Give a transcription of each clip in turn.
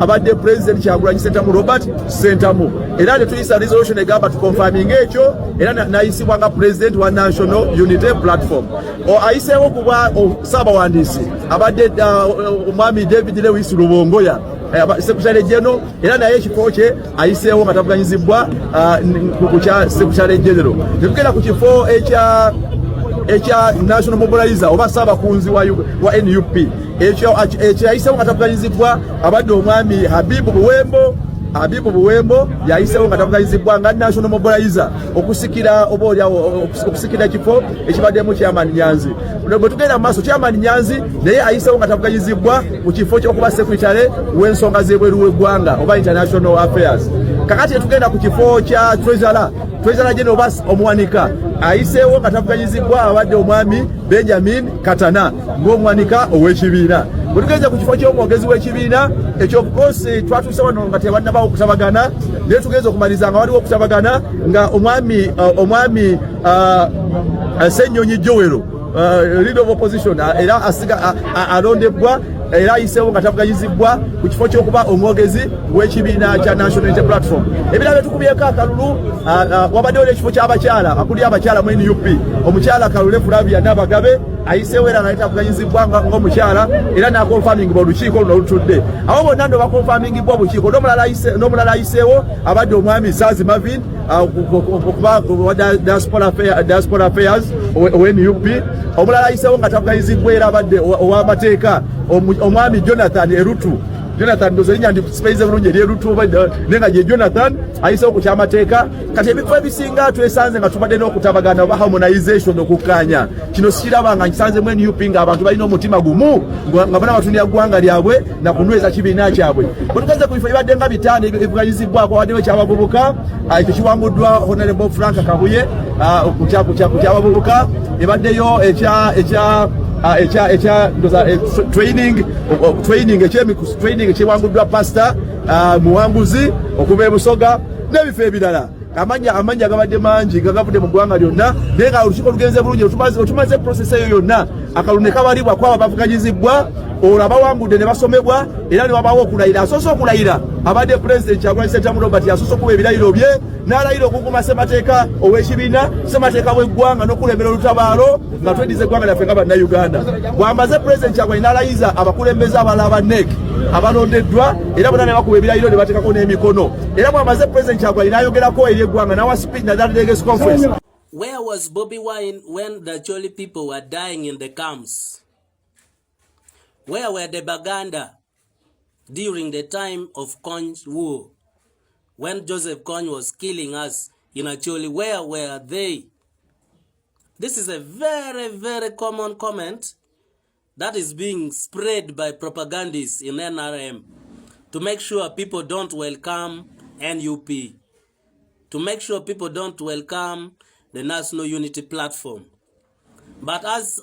abadde president Kyagulanyi Ssentamu Robert Ssentamu era ne tuyisa resolution egamba tukonfirming ekyo era nayisibwa nga president wa National Unity Platform ayiseewo kuba Ssaabawandiisi abadde omwami David Lewis Rubongoya Secretary General era naye ekifo kye ayiseewo nga tavuganyizibwa ku kya Secretary General. Netugenda ku kifo ekya National Mobilizer oba Ssaabakunzi wa NUP ekyo ayiseewo nga tavuganyizibwa abadde omwami Habibu Buwembo yayiseewo nga tavuganyizibwa nga National Mobilizer okusikira kifo ekibaddemu Chairman Nyanzi. Bwe tugenda mu maaso Chairman Nyanzi naye ayiseewo nga tavuganyizibwa mu kifo ky'okuba Secretary w'ensonga z'ebweru w'eggwanga oba International Affairs. Kakati tugenda ku kifo kya Treasurer General Bass Omuwanika ayiseewo nga tavuganyizibwa abadde omwami Benjamin Katana ng'omuwanika ow'ekibiina. Bwe tugenze ku kifo ky'omwogezi w'ekibiina ekyo kosi twatuuse wano nga tebannabawo okutabagana naye tugenze okumaliza nga waliwo okutabagana nga omwami Ssenyonyi Joero leader of opposition era alondebwa era ayiseewo nga tavuganyizibwa ku kifo ky'okuba omwogezi w'ekibiina kya National Unity Platform. Ebirala byetukubyeko akalulu wabaddewo n'ekifo ky'abakyala akuli abakyala mu NUP omukyala Kalule Flavia Nabagabe ayiseewo era naye tavuganyizibwa ng'omukyala era n'akonfamingibwa olukiiko luno olutudde. Abo bonna ndo bakonfamingibwa obukiiko n'omulala ayiseewo abadde omwami Zazi Marvin okuba Diaspora Affairs NUP omulala ayiseewo nga tavuganyizibwa era abadde ow'amateeka omwami Jonathan Erutu. Jonathan ndozo linya ndi space bulungi eri Erutu nenga je Jonathan ayiseewo ku kyamateeka kati ebifo ebisinga twesanze nga tubadde n'okutabagana oba harmonization okukkaanya kino sikiraba nga nkisanze mu NUP nga abantu balina omutima gumu nga bana batunira ggwanga lyabwe na kunyweza kibiina kyabwe. Bwe tugenze ku bifo ebibadde nga bitaano ebivuganyizibwako waddewo ekyabavubuka ekyo kiwanguddwa Honorable Frank Kabuye ku kyabavubuka ebaddeyo training ekiwanguddwa Pastor Muwanguzi okuva e Busoga n'ebifo ebirala. Amanya gabadde mangi gavudde mu ggwanga lyonna naye nga olukiiko lugenze bulungi otumaze process eyo yonna akalulu ne kabalibwa kwaba bavuganyizibwa olwo abawangudde ne basomebwa era ne wabawo okulayira. Asoose okulayira abadde president Kyagulanyi Ssentamu Robert asoose okuba ebirayiro bye n'alayira okuguma ssemateeka ow'ekibiina ssemateeka w'eggwanga n'okulembera olutabaalo nga tweddiza eggwanga lyaffe nga bannayuganda. Bw'amaze president Kyagulanyi n'alayiza abakulembeze abalala aba NEC abalondedwa era bonna ne bakuba ebirayiro ne bateekako n'emikono era bw'amaze president Kyagulanyi n'ayogerako eri eggwanga n'awa speech na that delegates conference. Where was Bobi Wine when the Choli people were dying in the camps? Where were the Baganda during the time of Kony's war? When Joseph Kony was killing us in Acholi, where were they? This is a very, very common comment that is being spread by propagandists in NRM to make sure people don't welcome NUP, to make sure people don't welcome the National Unity Platform. But as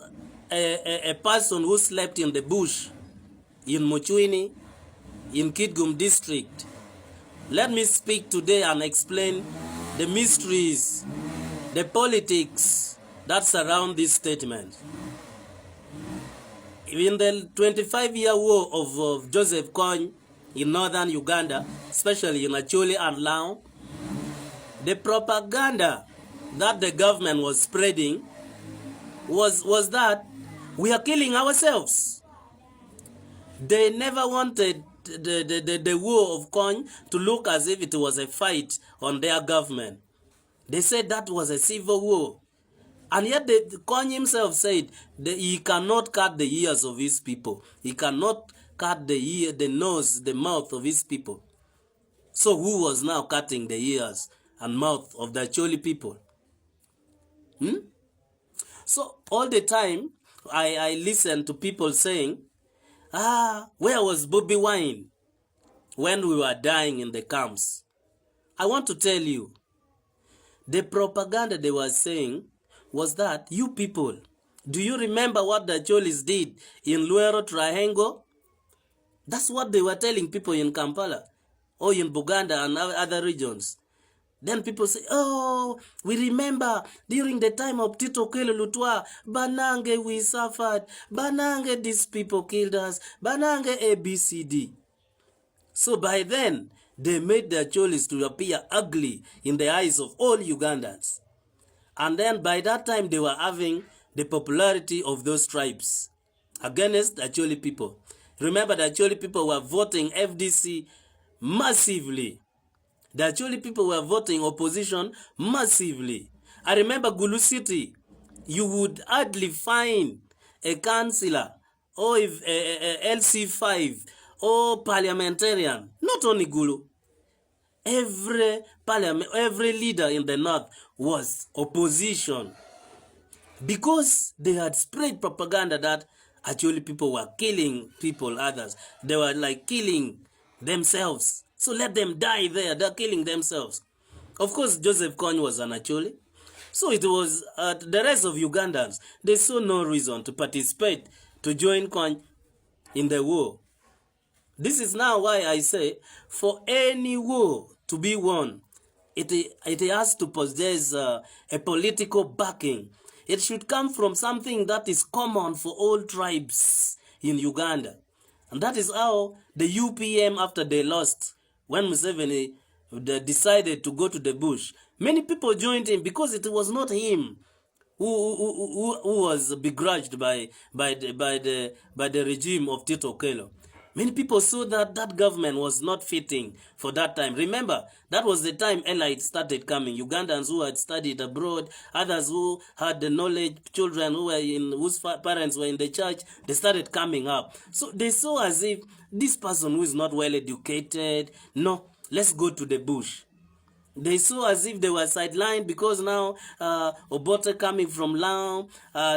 a person who slept in the bush in Muchwini, in Kitgum district, let me speak today and explain the mysteries, the politics that surround this statement. In the 25-year war of Joseph Kony in northern Uganda, especially in Acholi and Lao, the propaganda that the government was spreading was that we are killing ourselves. They never wanted the war of Kony to look as if it was a fight on their government. They said that was a civil war. And yet Kony himself said that he cannot cut the ears of his people. He cannot cut the ear, the nose, the mouth of his people. So who was now cutting the ears and mouth of the Choli people? So all the time I listen to people saying, where was Bobi Wine when we were dying in the camps? I want to tell you, the propaganda they were saying was that, you people, do you remember what the Cholis did in Luero Triangle? That's what they were telling people in Kampala or in Buganda and other regions. Then people say, oh, we remember during the time of Tito Kelo Lutwa, Banange we suffered, Banange these people killed us, Banange ABCD. So by then, they made their Acholis to appear ugly in the eyes of all Ugandans. And then by that time, they were having the popularity of those tribes against the Acholi people. Remember, the Acholi people were voting FDC massively. The Acholi people were voting opposition massively. I remember Gulu City, you would hardly find a councillor or if a LC5 or parliamentarian, not only Gulu. Every leader in the north was opposition because they had spread propaganda that actually people were killing people, others. They were like killing themselves. So let them die there. They're killing themselves. Of course, Joseph Kony was an Acholi. So it was the rest of Ugandans. They saw no reason to participate, to join Kony in the war. This is now why I say, for any war to be won, it has to possess a political backing. It should come from something that is common for all tribes in Uganda. And that is how the UPM, after they lost, when Museveni decided to go to the bush, many people joined him because it was not him who was begrudged by the regime of Tito Okello. Many people saw that that government was not fitting for that time. Remember, that was the time elites started coming. Ugandans who had studied abroad, others who had the knowledge, children who were whose parents were in the church, they started coming up. So they saw as if this person who is not well educated, no, let's go to the bush. They saw as if they were sidelined because now Obote coming from Lao,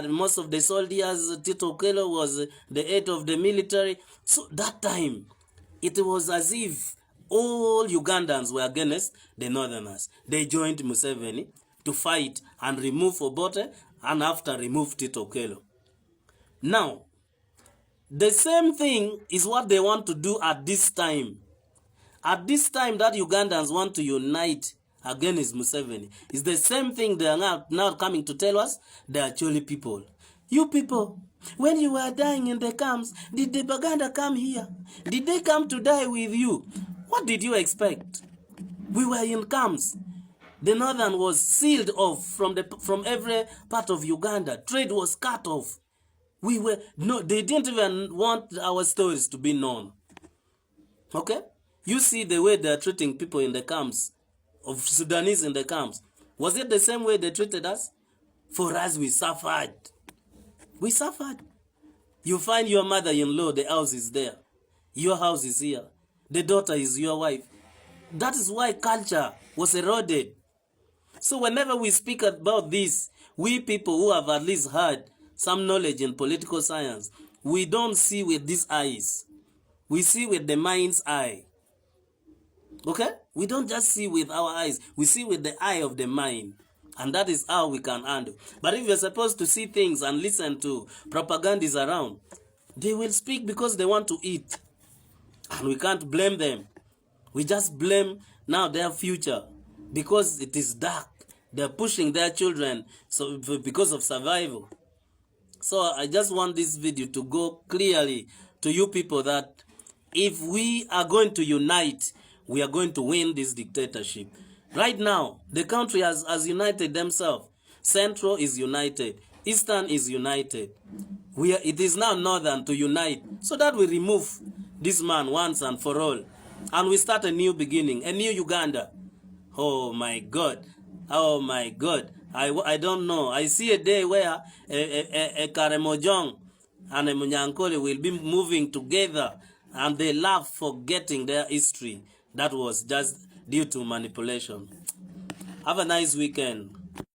most of the soldiers, Tito Okello was the head of the military. So that time, it was as if all Ugandans were against the Northerners. They joined Museveni to fight and remove Obote and after remove Tito Okello. Now, the same thing is what they want to do at this time. At this time that Ugandans want to unite against Museveni, is the same thing they are now coming to tell us, the Acholi people. You people, when you were dying in the camps, did the Baganda come here? Did they come to die with you? What did you expect? We were in camps. The northern was sealed off from every part of Uganda. Trade was cut off. They didn't even want our stories to be known. Okay? You see the way they are treating people in the camps, of Sudanese in the camps. Was it the same way they treated us? For us, we suffered. We suffered. You find your mother-in-law, the house is there. Your house is here. The daughter is your wife. That is why culture was eroded. So whenever we speak about this, we people who have at least had some knowledge in political science, we don't see with these eyes. We see with the mind's eye. Okay? We don't just see with our eyes. We see with the eye of the mind. And that is how we can handle. But if you're supposed to see things and listen to propagandists around, they will speak because they want to eat. And we can't blame them. We just blame now their future because it is dark. They're pushing their children because of survival. So I just want this video to go clearly to you people that if we are going to unite, we are going to win this dictatorship. Right now, the country has united themselves. Central is united. Eastern is united. It is now Northern to unite so that we remove this man once and for all. And we start a new beginning, a new Uganda. Oh my God. Oh my God. I don't know. I see a day where a Karemojong and a Munyankole will be moving together and they laugh forgetting their history. That was just due to manipulation. Have a nice weekend.